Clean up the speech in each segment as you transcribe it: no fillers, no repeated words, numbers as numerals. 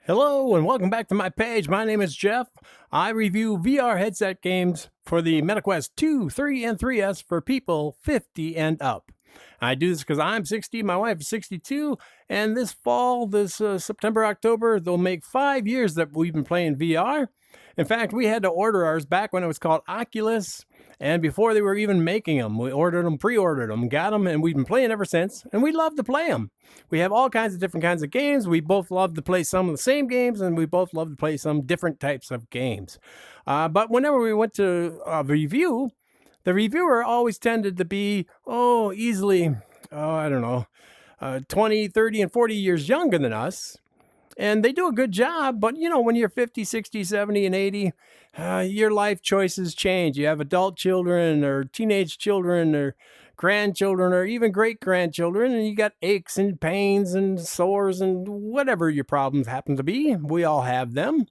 Hello and welcome back to my page. My name is Jeff. I review VR headset games for the MetaQuest 2, 3, and 3S for people 50 and up. I do this because I'm 60, my wife is 62, and this fall, September, October, they'll make 5 years that we've been playing VR. In fact, we had to order ours back when it was called Oculus, and before they were even making them. We ordered them, pre-ordered them, got them, and we've been playing ever since, and we love to play them. We have all kinds of different kinds of games. We both love to play some of the same games, and we both love to play some different types of games. But whenever we went to review, the reviewer always tended to be, easily, 20, 30, and 40 years younger than us. And they do a good job, but when you're 50, 60, 70, and 80, your life choices change. You have adult children or teenage children or grandchildren or even great-grandchildren, and you got aches and pains and sores and whatever your problems happen to be. We all have them.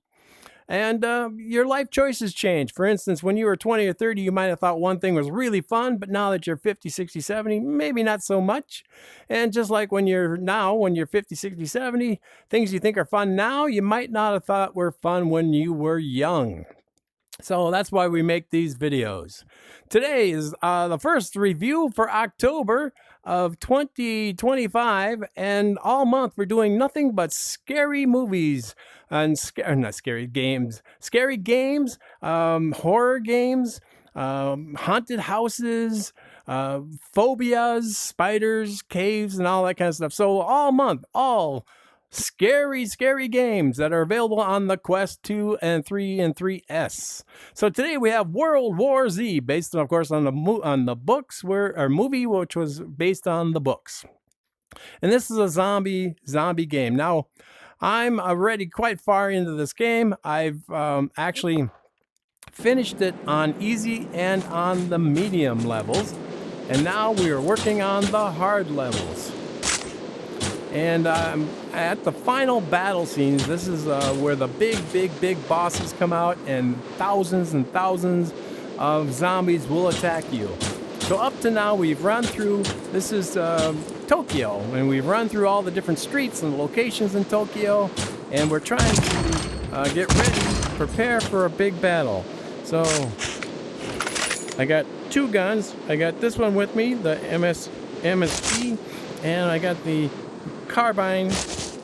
And your life choices change. For instance, when you were 20 or 30, you might have thought one thing was really fun, but now that you're 50, 60, 70, maybe not so much. And just like when you're 50, 60, 70, things you think are fun now, you might not have thought were fun when you were young. So that's why we make these videos. Today is the first review for October of 2025, and all month we're doing nothing but scary movies and scary games, horror games, haunted houses, phobias, spiders, caves, and all that kind of stuff. So all month, all scary games that are available on the Quest 2 and 3 and 3S. So today we have World War Z, based of course on the books, or movie, which was based on the books. And this is a zombie game. Now, I'm already quite far into this game. I've actually finished it on easy and on the medium levels, and now we are working on the hard levels. And at the final battle scenes, this is where the big bosses come out, and thousands of zombies will attack you. So up to now, we've run through, this is Tokyo, and we've run through all the different streets and locations in Tokyo, and we're trying to get ready, prepare for a big battle. So I got two guns. I got this one with me, the MSG, and I got the carbine,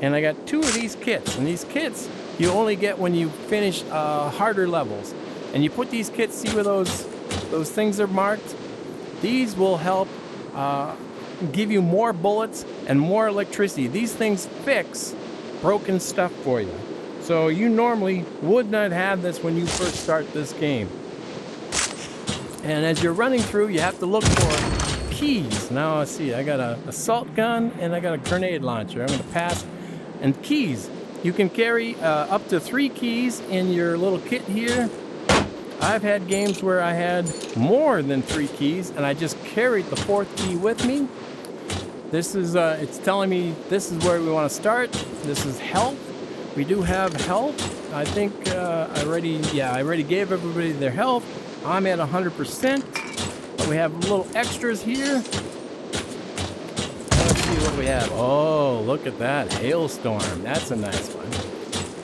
and I got two of these kits, and these kits you only get when you finish harder levels. And you put these kits, see where those things are marked? These will help give you more bullets and more electricity. These things fix broken stuff for you. So you normally would not have this when you first start this game. And as you're running through, you have to look for keys. Now let's see, I got an assault gun and I got a grenade launcher. I'm going to pass. And keys, you can carry up to 3 keys in your little kit here. I've had games where I had more than 3 keys and I just carried the 4th key with me. This is it's telling me this is where we want to start. This is health. We do have health. I think I already gave everybody their health. I'm at 100%. But we have little extras here. Let's see what we have. Oh, look at that. Hailstorm. That's a nice one.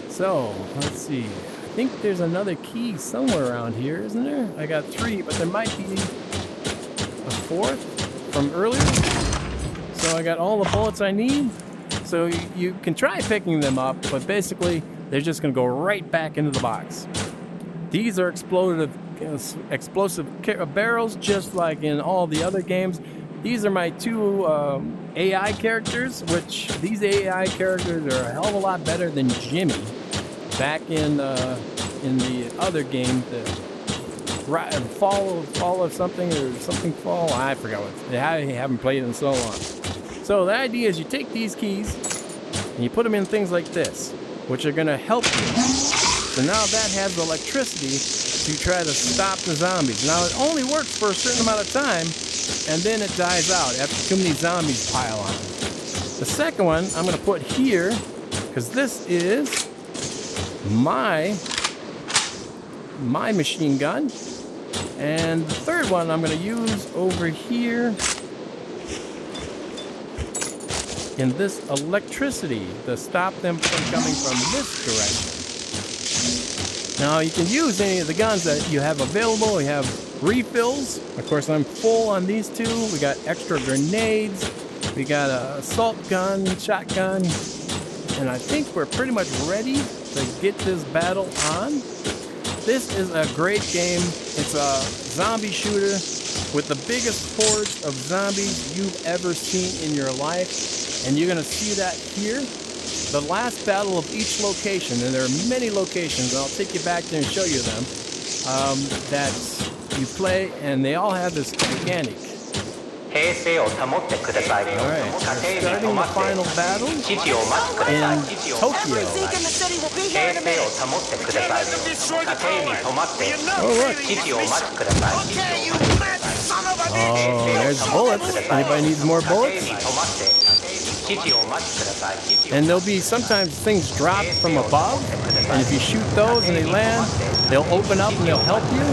So, let's see. I think there's another key somewhere around here, isn't there? I got 3, but there might be a 4th from earlier. So I got all the bullets I need. So you can try picking them up, but basically they're just going to go right back into the box. These are explosive barrels, just like in all the other games. These are my 2 AI characters, which these AI characters are a hell of a lot better than Jimmy back in the other game, the fall of something or something fall. I forgot what. I haven't played it in so long. So the idea is you take these keys and you put them in things like this, which are going to help you. So now that has electricity to try to stop the zombies. Now it only works for a certain amount of time, and then it dies out after too many zombies pile on. The second one I'm going to put here, because this is my machine gun. And the third one I'm going to use over here. in this electricity to stop them from coming from this direction. Now you can use any of the guns that you have available. You have refills. Of course, I'm full on these two. We got extra grenades. We got a assault gun, shotgun, and I think we're pretty much ready to get this battle on. This is a great game. It's a zombie shooter with the biggest hordes of zombies you've ever seen in your life, and you're gonna see that here. The last battle of each location, and there are many locations, and I'll take you back there and show you them, that you play, and they all have this mechanic. Alright, we're starting the final battle in Tokyo. Oh, look. Oh, there's bullets. Anybody needs more bullets? And there'll be sometimes things drop from above, and if you shoot those and they land, they'll open up and they'll help you.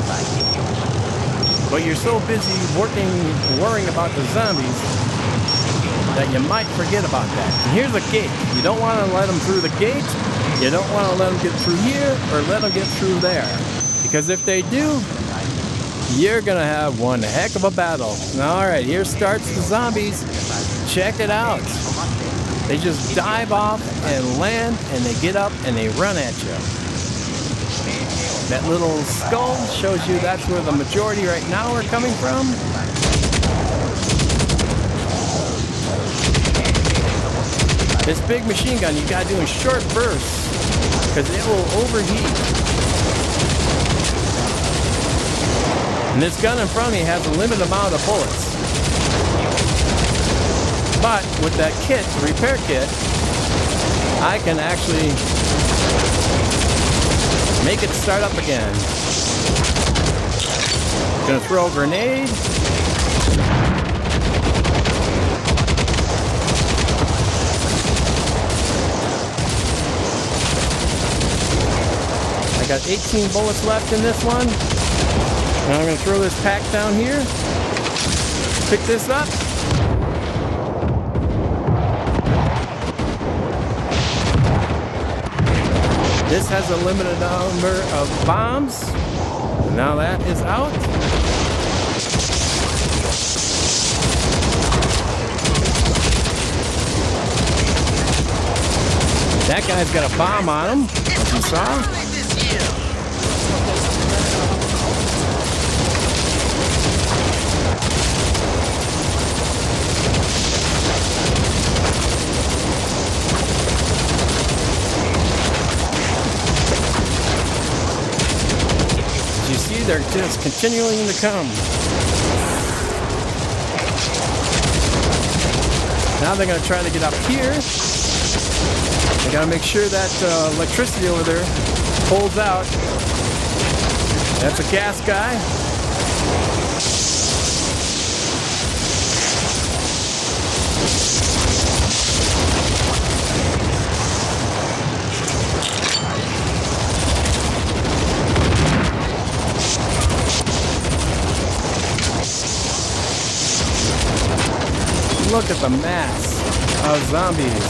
But you're so busy worrying about the zombies that you might forget about that. And here's a gate. You don't want to let them through the gate. You don't want to let them get through here or let them get through there. Because if they do, you're going to have one heck of a battle. All right, here starts the zombies. Check it out. They just dive off and land, and they get up and they run at you. That little skull shows you that's where the majority right now are coming from. This big machine gun you gotta do in short bursts, because it will overheat. And this gun in front of me has a limited amount of bullets. But with that kit, the repair kit, I can actually make it start up again. Gonna throw a grenade. I got 18 bullets left in this one. Now I'm gonna throw this pack down here. Pick this up. This has a limited number of bombs. Now that is out. That guy's got a bomb on him, as you saw. You see, they're just continuing to come. Now they're going to try to get up here. They got to make sure that electricity over there pulls out. That's a gas guy. Look at the mass of zombies.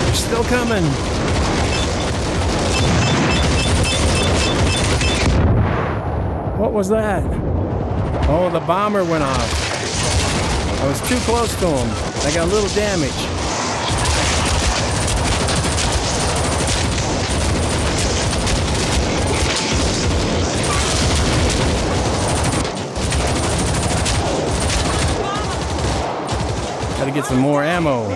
They're still coming. What was that? Oh, the bomber went off. I was too close to him. I got a little damage. Gotta get some more ammo.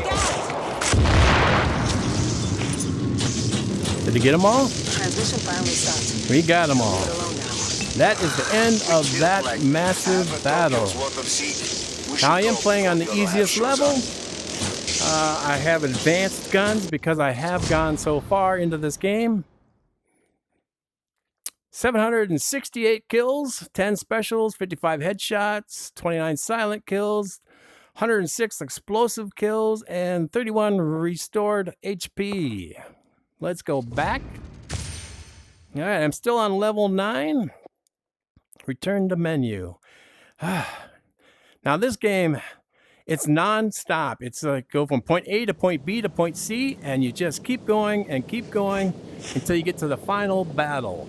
Did you get them all? Transmission finally stopped. We got them all. That is the end of that massive battle. Now I am playing on the easiest level. I have advanced guns because I have gone so far into this game. 768 kills, 10 specials, 55 headshots, 29 silent kills, 106 explosive kills, and 31 restored HP. Let's go back. All right, I'm still on level 9. Return to menu. Now this game, it's non-stop. It's like go from point A to point B to point C, and you just keep going and keep going until you get to the final battle.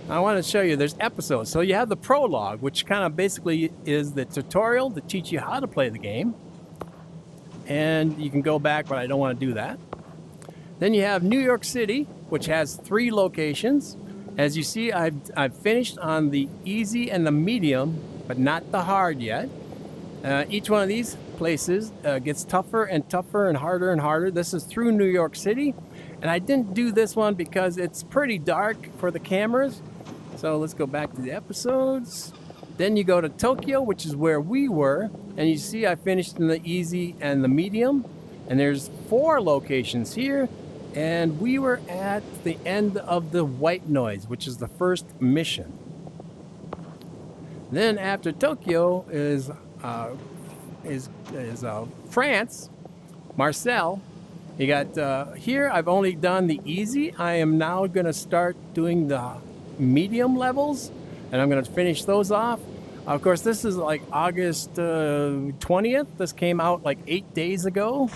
I want to show you, there's episodes. So you have the prologue, which kind of basically is the tutorial to teach you how to play the game. And you can go back, but I don't want to do that. Then you have New York City, which has 3 locations. As you see, I've finished on the easy and the medium, but not the hard yet. Each one of these places gets tougher and tougher and harder. This is through New York City. And I didn't do this one because it's pretty dark for the cameras. So let's go back to the episodes. Then you go to Tokyo, which is where we were. And you see I finished in the easy and the medium. And there's 4 locations here. And we were at the end of the white noise, which is the first mission. Then after Tokyo is France, Marseille. You got here, I've only done the easy. I am now going to start doing the medium levels, and I'm going to finish those off. Of course, this is like August 20th. This came out like 8 days ago.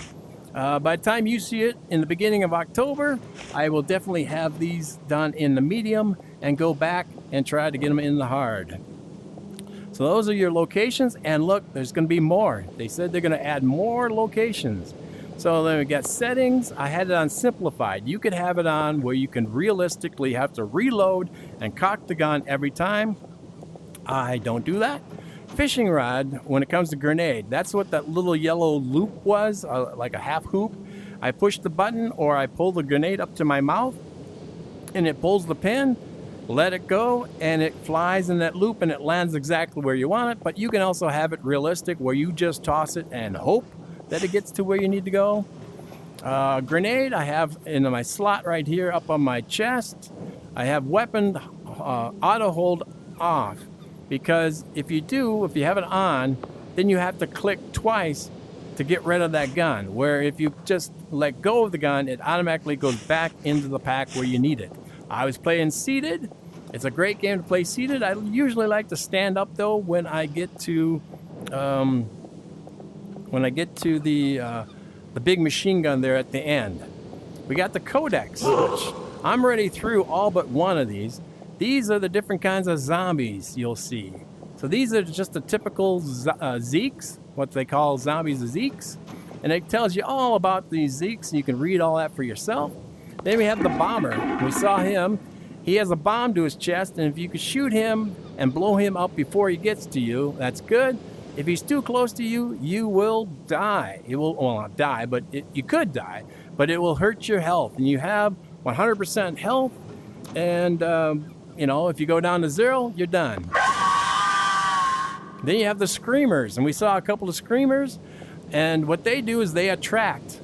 By the time you see it in the beginning of October, I will definitely have these done in the medium and go back and try to get them in the hard. So those are your locations, and look, there's going to be more. They said they're going to add more locations. So then we got settings. I had it on simplified. You could have it on where you can realistically have to reload and cock the gun every time. I don't do that. Fishing rod, when it comes to grenade, that's what that little yellow loop was, like a half hoop. I push the button or I pull the grenade up to my mouth and it pulls the pin, let it go, and it flies in that loop and it lands exactly where you want it. But you can also have it realistic where you just toss it and hope that it gets to where you need to go. Grenade, I have in my slot right here up on my chest. I have weapon auto hold off, because if you have it on, then you have to click twice to get rid of that gun, where if you just let go of the gun, it automatically goes back into the pack where you need it. I was playing seated. It's a great game to play seated. I usually like to stand up though when I get to the big machine gun there at the end. We got the codex, which I'm already through all but one of these. These are the different kinds of zombies you'll see. So these are just the typical Zeeks, what they call zombies, Zeeks. And it tells you all about these Zeeks, and you can read all that for yourself. Then we have the bomber. We saw him. He has a bomb to his chest, and if you could shoot him and blow him up before he gets to you, that's good. If he's too close to you, you will die. It will, well, not die, but you could die. But it will hurt your health, and you have 100% health, and if you go down to 0, you're done. Then you have the screamers, and we saw a couple of screamers, and what they do is they attract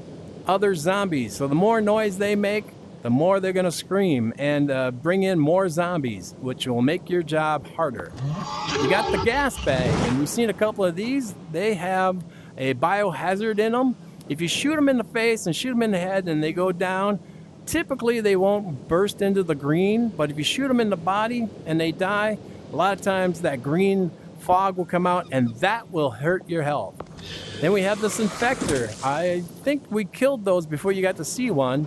other zombies. So the more noise they make, the more they're going to scream and bring in more zombies, which will make your job harder. You got the gas bag, and we've seen a couple of these. They have a biohazard in them. If you shoot them in the face and shoot them in the head and they go down, typically they won't burst into the green, but if you shoot them in the body and they die, a lot of times that green fog will come out and that will hurt your health. Then we have this infector. I think we killed those before you got to see one,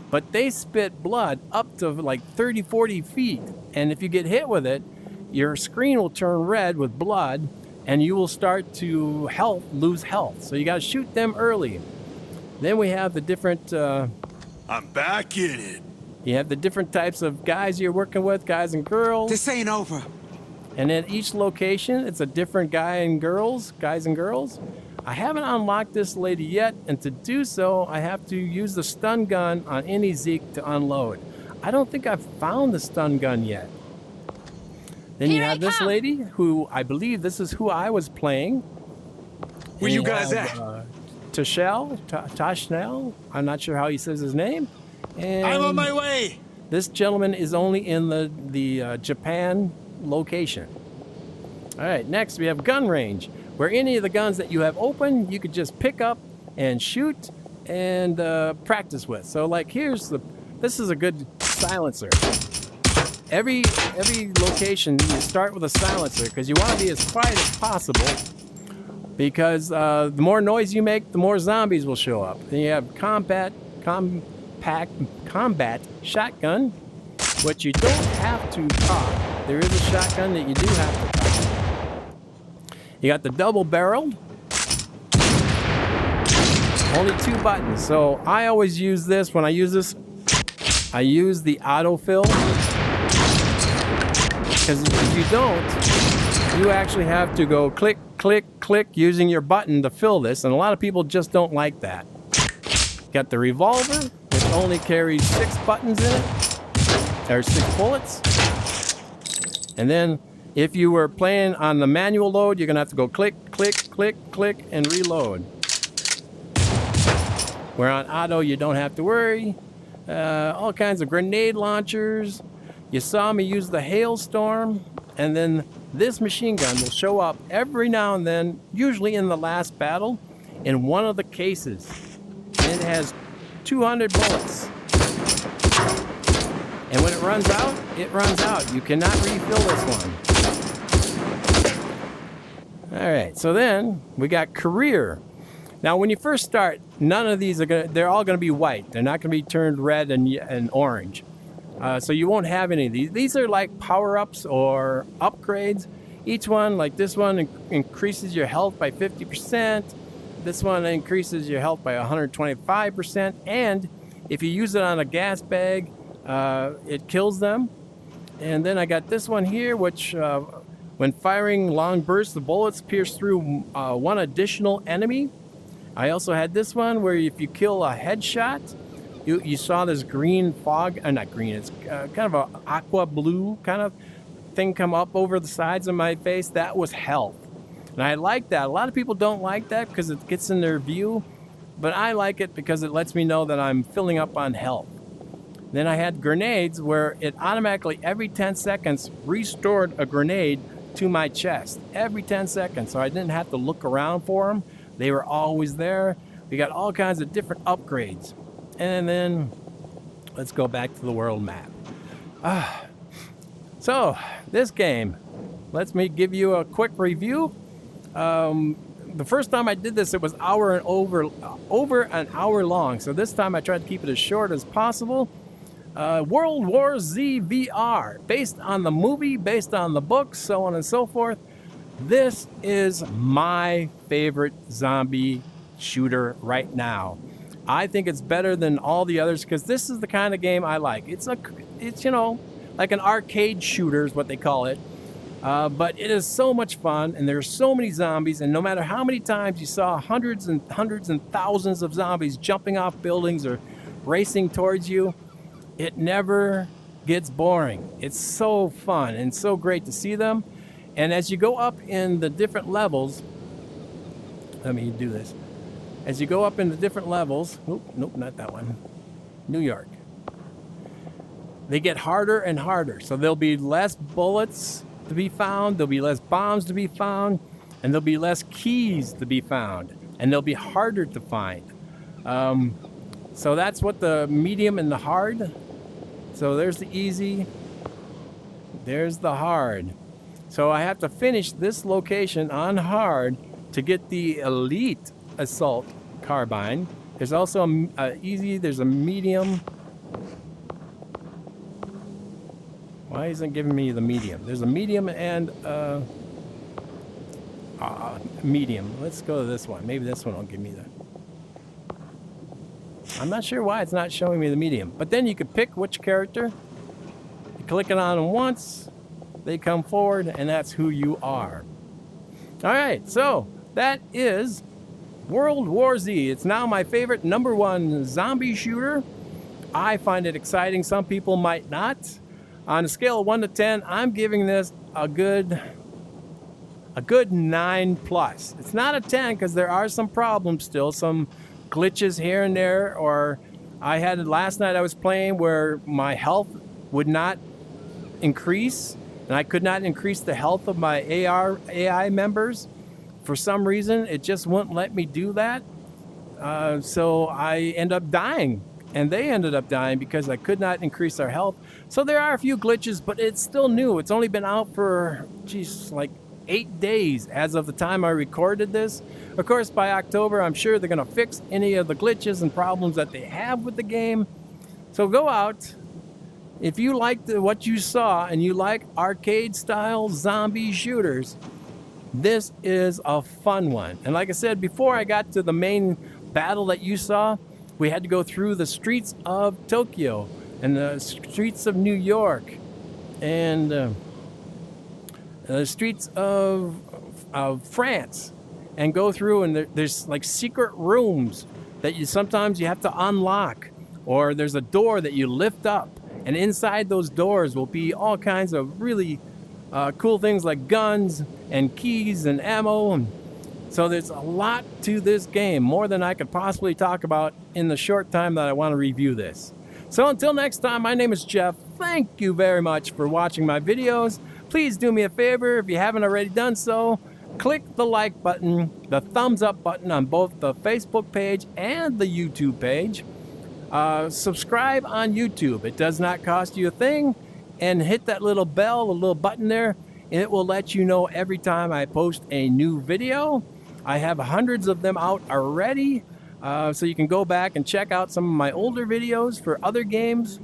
but they spit blood up to like 30, 40 feet. And if you get hit with it, your screen will turn red with blood and you will start to lose health. So you got to shoot them early. Then we have the different... I'm back in it. You have the different types of guys you're working with, guys and girls. This ain't over. And at each location, it's a different guys and girls. I haven't unlocked this lady yet, and to do so, I have to use the stun gun on any Zeke to unload. I don't think I've found the stun gun yet. Then you have this lady, who I believe this is who I was playing. Where you guys at? Tashnell, I'm not sure how he says his name. And I'm on my way. this gentleman is only in the Japan location. All right, next we have gun range. where any of the guns that you have open, you could just pick up and shoot and practice with. So like this is a good silencer. Every location you start with a silencer because you want to be as quiet as possible, because the more noise you make, the more zombies will show up. Then you have combat shotgun, which you don't have to pop. There is a shotgun that you do have to pop. You got the double barreled. Only 2 buttons. So I always use this. When I use this, I use the autofill. Because if you don't, you actually have to go click, click, click using your button to fill this. And a lot of people just don't like that. Got the revolver, which only carries 6 buttons in it. Or 6 bullets. And then if you were playing on the manual load, you're going to have to go click, click, click, click, and reload. Where on auto, you don't have to worry. All kinds of grenade launchers. You saw me use the hailstorm. And then this machine gun will show up every now and then, usually in the last battle, in one of the cases. And it has 200 bullets. And when it runs out, it runs out. You cannot refill this one. All right, so then we got career. Now, when you first start, none of these they're all gonna be white. They're not gonna be turned red and orange. So you won't have any of these. These are like power-ups or upgrades. Each one, like this one, increases your health by 50%. This one increases your health by 125%. And if you use it on a gas bag, it kills them. And then I got this one here, which when firing long bursts, the bullets pierce through one additional enemy. I also had this one where if you kill a headshot, you saw this green fog, not green, it's kind of a aqua blue kind of thing come up over the sides of my face. That was health. And I like that. A lot of people don't like that because it gets in their view, but I like it because it lets me know that I'm filling up on health. Then I had grenades where it automatically every 10 seconds restored a grenade to my chest. Every 10 seconds, so I didn't have to look around for them. They were always there. We got all kinds of different upgrades. And then let's go back to the world map. So this game, let me give you a quick review. The first time I did this, it was over an hour long. So this time I tried to keep it as short as possible. World War Z VR, based on the movie, based on the books, so on and so forth. This is my favorite zombie shooter right now. I think it's better than all the others because this is the kind of game I like. It's you know, like an arcade shooter is what they call it. But it is so much fun, and there's so many zombies, and no matter how many times you saw hundreds and thousands of zombies jumping off buildings or racing towards you, it never gets boring. It's so fun and so great to see them. And as you go up in the different levels, let me do this. As you go up in the different levels, nope, not that one. New York. They get harder and harder. So there'll be less bullets to be found, there'll be less bombs to be found, and there'll be less keys to be found, and they'll be harder to find. So that's what the medium and the hard. So there's the easy, there's the hard. So I have to finish this location on hard to get the elite assault carbine. There's also a easy, there's a medium. Why isn't it giving me the medium? There's a medium and medium. Let's go to this one. Maybe this one will give me the... I'm not sure why it's not showing me the medium. But then you can pick which character. You click it on them once, they come forward, and that's who you are. All right, so that is World War Z. It's now my favorite #1 zombie shooter. I find it exciting. Some people might not. On a scale of 1 to 10, I'm giving this a good 9+. It's not a 10 because there are some problems still, some glitches here and there. Or I had last night I was playing where my health would not increase, and I could not increase the health of my AI members for some reason, it just wouldn't let me do that. So I end up dying, and they ended up dying because I could not increase their health. So there are a few glitches, but it's still new. It's only been out for, geez, like 8 days as of the time I recorded this. Of course, by October, I'm sure they're going to fix any of the glitches and problems that they have with the game. So go out. If you liked what you saw and you like arcade-style zombie shooters, this is a fun one. And like I said, before I got to the main battle that you saw, we had to go through the streets of Tokyo and the streets of New York and the streets of France, and go through, and there's like secret rooms that sometimes you have to unlock, or there's a door that you lift up, and inside those doors will be all kinds of really cool things like guns and keys and ammo. And so there's a lot to this game, more than I could possibly talk about in the short time that I want to review this. So until next time, my name is Jeff. Thank you very much for watching my videos. Please do me a favor, if you haven't already done so, click the like button, the thumbs up button on both the Facebook page and the YouTube page. Subscribe on YouTube. It does not cost you a thing. And hit that little bell, the little button there, and it will let you know every time I post a new video. I have hundreds of them out already, so you can go back and check out some of my older videos for other games.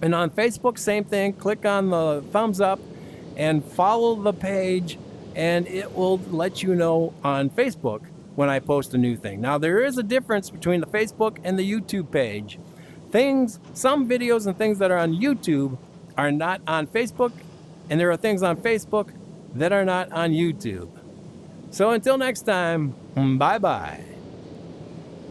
And on Facebook, same thing. Click on the thumbs up and follow the page, and it will let you know on Facebook when I post a new thing. Now, there is a difference between the Facebook and the YouTube page. Some videos and things that are on YouTube are not on Facebook, and there are things on Facebook that are not on YouTube. So until next time, bye-bye.